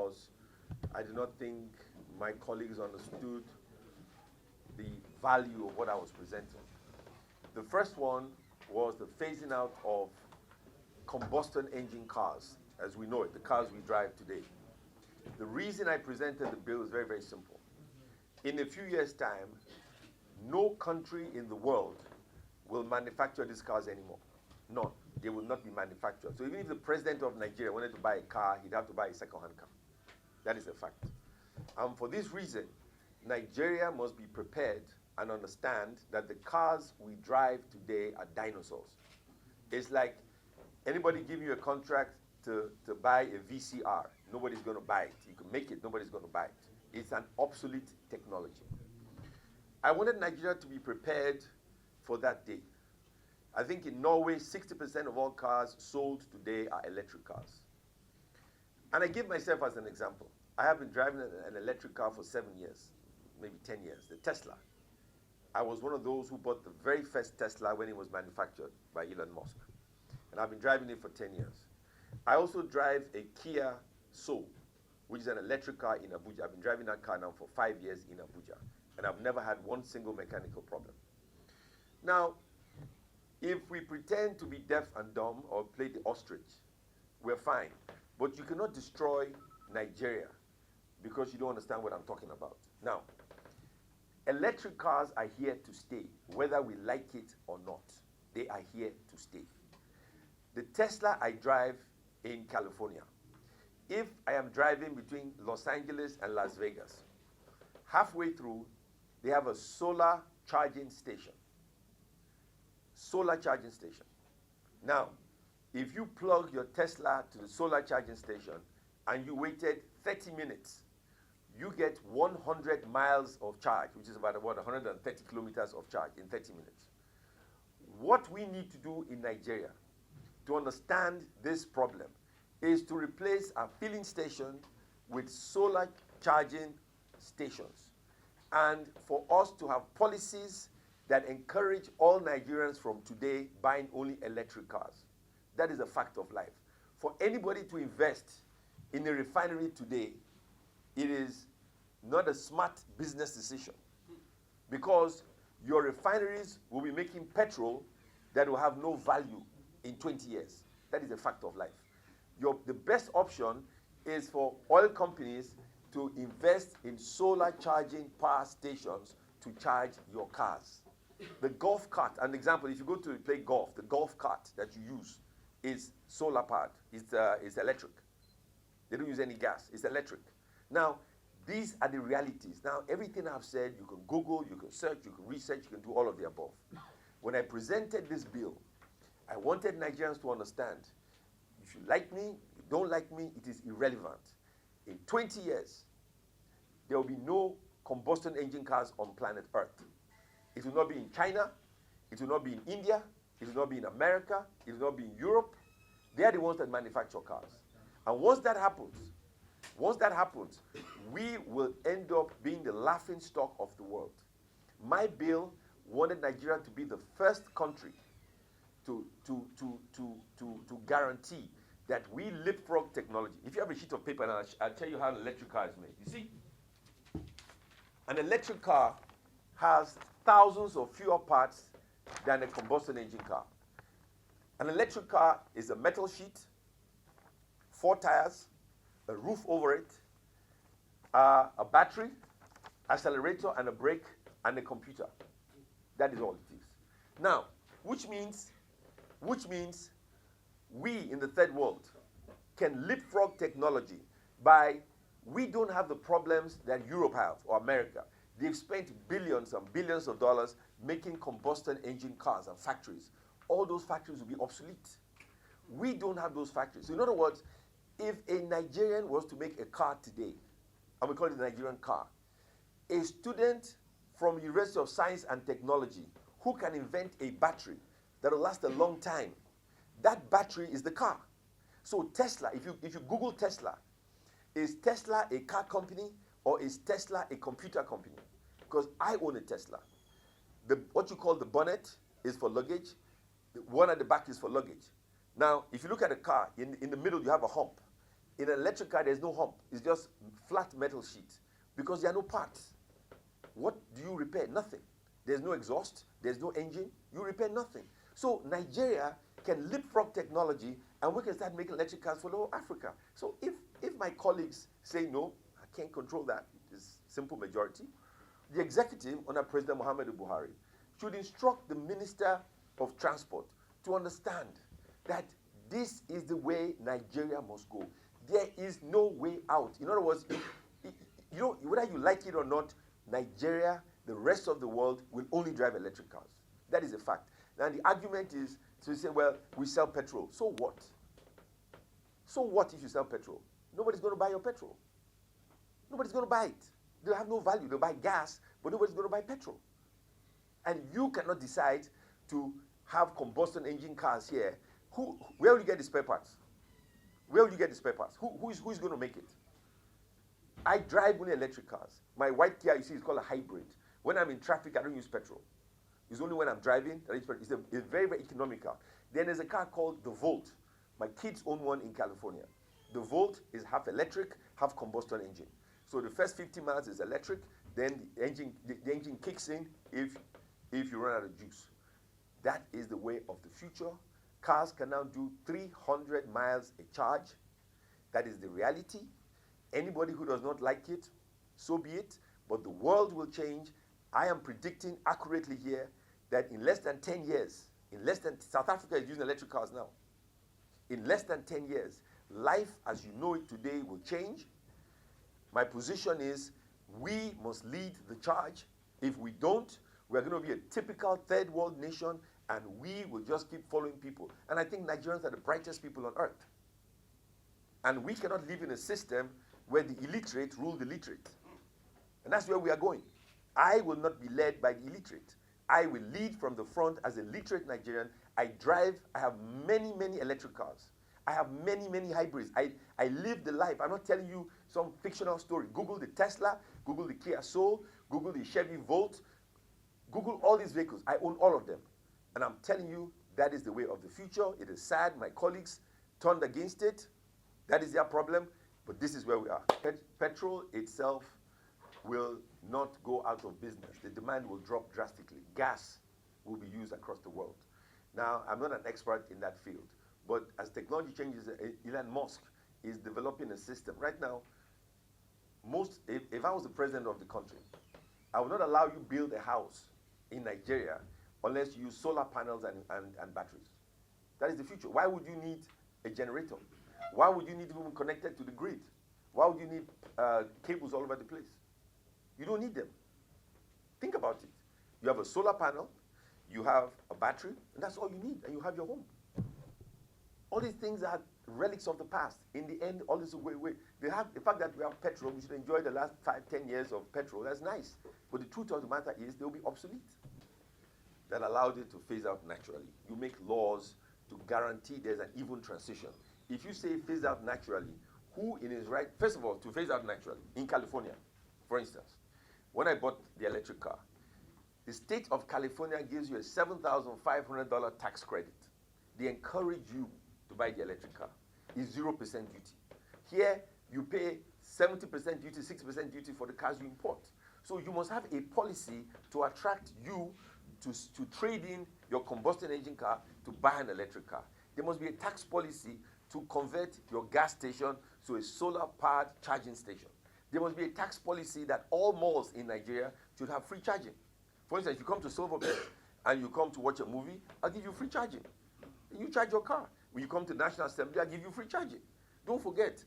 because I do not think my colleagues understood the value of what I was presenting. The first one was the phasing out of combustion engine cars, as we know it, the cars we drive today. The reason I presented the bill is very, very simple. In a few years' time, no country in the world will manufacture these cars anymore. None. They will not be manufactured. So even if the president of Nigeria wanted to buy a car, he'd have to buy a second-hand car. That is a fact. And for this reason, Nigeria must be prepared and understand that the cars we drive today are dinosaurs. It's like anybody give you a contract to buy a VCR. Nobody's going to buy it. You can make it, nobody's going to buy it. It's an obsolete technology. I wanted Nigeria to be prepared for that day. I think in Norway, 60% of all cars sold today are electric cars. And I give myself as an example. I have been driving an electric car for 7 years, maybe 10 years, the Tesla. I was one of those who bought the very first Tesla when it was manufactured by Elon Musk. And I've been driving it for 10 years. I also drive a Kia Soul, which is an electric car in Abuja. I've been driving that car now for 5 years in Abuja, and I've never had one single mechanical problem. Now, if we pretend to be deaf and dumb or play the ostrich, we're fine. But you cannot destroy Nigeria because you don't understand what I'm talking about. Now, electric cars are here to stay, whether we like it or not. They are here to stay. The Tesla I drive in California, if I am driving between Los Angeles and Las Vegas, halfway through, they have a solar charging station. Solar charging station. Now, if you plug your Tesla to the solar charging station and you waited 30 minutes, you get 100 miles of charge, which is about 130 kilometers of charge in 30 minutes. What we need to do in Nigeria to understand this problem is to replace our filling station with solar charging stations, and for us to have policies that encourage all Nigerians from today buying only electric cars. That is a fact of life. For anybody to invest in a refinery today, it is not a smart business decision, because your refineries will be making petrol that will have no value in 20 years. That is a fact of life. The best option is for oil companies to invest in solar charging power stations to charge your cars. The golf cart, an example, if you go to play golf, the golf cart that you use is solar powered. It's electric. They don't use any gas. It's electric. Now, these are the realities. Now, everything I've said, you can Google, you can search, you can research, you can do all of the above. When I presented this bill, I wanted Nigerians to understand, if you like me, you don't like me, it is irrelevant. In 20 years, there will be no combustion engine cars on planet Earth. It will not be in China, it will not be in India, it will not be in America, it will not be in Europe. They are the ones that manufacture cars. And once that happens, we will end up being the laughing stock of the world. My bill wanted Nigeria to be the first country to guarantee that we leapfrog technology. If you have a sheet of paper, and I'll tell you how an electric car is made. You see, an electric car has thousands of fewer parts than a combustion engine car. An electric car is a metal sheet, 4 tires, a roof over it, a battery, accelerator and a brake, and a computer. That is all it is. Now, which means we in the third world can leapfrog technology by, we don't have the problems that Europe have or America. They've spent billions and billions of dollars making combustion engine cars and factories. All those factories will be obsolete. We don't have those factories. So in other words, if a Nigerian was to make a car today, and we call it a Nigerian car, a student from University of Science and Technology who can invent a battery that will last a long time, that battery is the car. So Tesla, if you Google Tesla, is Tesla a car company or is Tesla a computer company? Because I own a Tesla. What you call the bonnet is for luggage. The one at the back is for luggage. Now, if you look at a car, in the middle you have a hump. In an electric car, there's no hump. It's just flat metal sheet because there are no parts. What do you repair? Nothing. There's no exhaust. There's no engine. You repair nothing. So Nigeria can leapfrog technology, and we can start making electric cars for all Africa. So if my colleagues say no, I can't control that. It's simple majority. The executive under President Muhammadu Buhari should instruct the Minister of Transport to understand that this is the way Nigeria must go. There is no way out. In other words, you know, whether you like it or not, Nigeria, the rest of the world, will only drive electric cars. That is a fact. Now the argument is to say, well, we sell petrol. So what? So what if you sell petrol? Nobody's going to buy your petrol. Nobody's going to buy it. They'll have no value. They'll buy gas, but nobody's going to buy petrol. And you cannot decide to have combustion engine cars here. Where will you get the spare parts? Where will you get the spare parts? Who's going to make it? I drive only electric cars. My white Kia, you see, is called a hybrid. When I'm in traffic, I don't use petrol. It's only when I'm driving that I use petrol. It's very, very economical. Then there's a car called the Volt. My kids own one in California. The Volt is half electric, half combustion engine. So the first 50 miles is electric, then the engine kicks in if you run out of juice. That is the way of the future. Cars can now do 300 miles a charge. That is the reality. Anybody who does not like it, so be it. But the world will change. I am predicting accurately here that in less than 10 years, South Africa is using electric cars now. In less than 10 years, life as you know it today will change. My position is we must lead the charge. If we don't, we're going to be a typical third world nation, and we will just keep following people. And I think Nigerians are the brightest people on earth. And we cannot live in a system where the illiterate rule the literate. And that's where we are going. I will not be led by the illiterate. I will lead from the front as a literate Nigerian. I have many, many electric cars. I have many, many hybrids. I live the life. I'm not telling you some fictional story. Google the Tesla, Google the Kia Soul, Google the Chevy Volt, Google all these vehicles. I own all of them. And I'm telling you, that is the way of the future. It is sad my colleagues turned against it. That is their problem. But this is where we are. Petrol itself will not go out of business. The demand will drop drastically. Gas will be used across the world. Now, I'm not an expert in that field, but as technology changes, Elon Musk is developing a system. Right now, if I was the president of the country, I would not allow you build a house in Nigeria unless you use solar panels and batteries. That is the future. Why would you need a generator? Why would you need to be connected to the grid? Why would you need cables all over the place? You don't need them. Think about it. You have a solar panel, you have a battery, and that's all you need, and you have your home. All these things are relics of the past. In the end, all this way. The fact that we have petrol, we should enjoy the last 5-10 years of petrol. That's nice. But the truth of the matter is they'll be obsolete. That allowed it to phase out naturally. You make laws to guarantee there's an even transition. If you say phase out naturally, who in his right, first of all, to phase out naturally, in California, for instance, when I bought the electric car, the state of California gives you a $7,500 tax credit. They encourage you to buy the electric car. It's 0% duty. Here, you pay 70% duty, 6% duty for the cars you import. So you must have a policy to attract you to trade in your combustion engine car to buy an electric car. There must be a tax policy to convert your gas station to a solar-powered charging station. There must be a tax policy that all malls in Nigeria should have free charging. For instance, if you come to Silverbird and you come to watch a movie, I'll give you free charging. You charge your car. When you come to National Assembly, I'll give you free charging. Don't forget,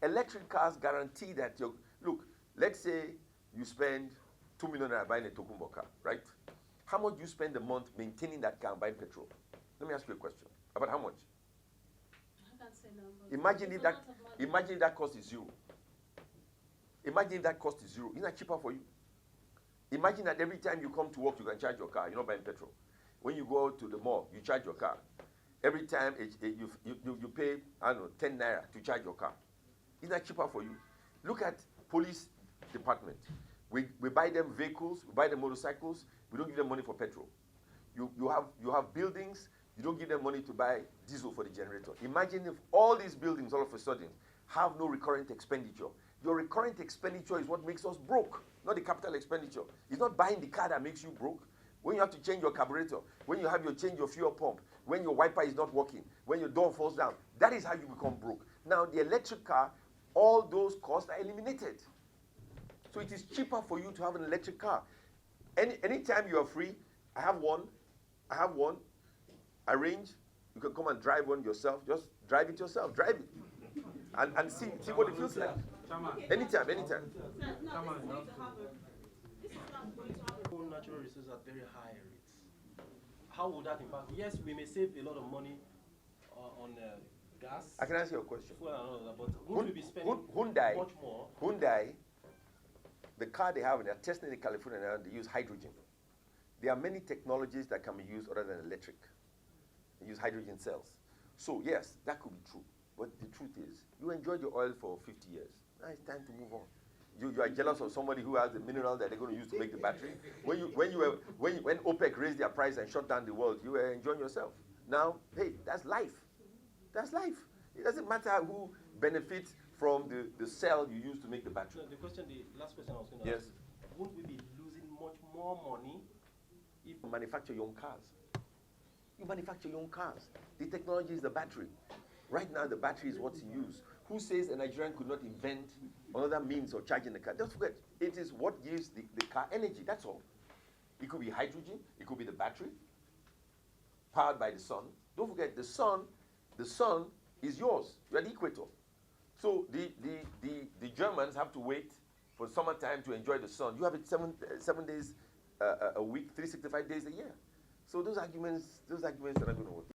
electric cars guarantee that look, let's say you spend 2 million naira buying a Tokumbo car, right? How much do you spend a month maintaining that car and buying petrol? Let me ask you a question. About how much? I can't say numbers. Imagine if that cost is zero. Imagine if that cost is zero. Isn't that cheaper for you? Imagine that every time you come to work, you can charge your car. You're not buying petrol. When you go to the mall, you charge your car. Every time you pay, I don't know, 10 naira to charge your car. Isn't that cheaper for you? Look at police department. We buy them vehicles, we buy them motorcycles, we don't give them money for petrol. You have buildings, you don't give them money to buy diesel for the generator. Imagine if all these buildings all of a sudden have no recurrent expenditure. Your recurrent expenditure is what makes us broke, not the capital expenditure. It's not buying the car that makes you broke. When you have to change your carburetor, when you have to change your fuel pump, when your wiper is not working, when your door falls down, that is how you become broke. Now, the electric car, all those costs are eliminated. So it is cheaper for you to have an electric car. Anytime you are free, I have one, arrange, you can come and drive one yourself, just drive it yourself, drive it. And see what it feels like. Anytime. Natural resources at very high rates. How would that impact? Yes, we may save a lot of money on gas. I can answer your question. Fuel and all of that, but would we be spending Hyundai, much more? Hyundai, the car they have, they're testing in California now, they use hydrogen. There are many technologies that can be used other than electric. They use hydrogen cells. So yes, that could be true. But the truth is, you enjoyed your oil for 50 years. Now it's time to move on. You are jealous of somebody who has the mineral that they're going to use to make the battery. When OPEC raised their price and shut down the world, you were enjoying yourself. Now, hey, that's life. That's life. It doesn't matter who benefits from the cell you use to make the battery. So the last question I was going to ask, won't we be losing much more money if you manufacture your own cars? You manufacture your own cars. The technology is the battery. Right now, the battery is what's in use. Who says a Nigerian could not invent another means of charging the car? Don't forget, it is what gives the car energy, that's all. It could be hydrogen, it could be the battery, powered by the sun. Don't forget, the sun is yours. You are the equator. So the Germans have to wait for summertime to enjoy the sun. You have it 7 days a week, 365 days a year. So those arguments are not going to work.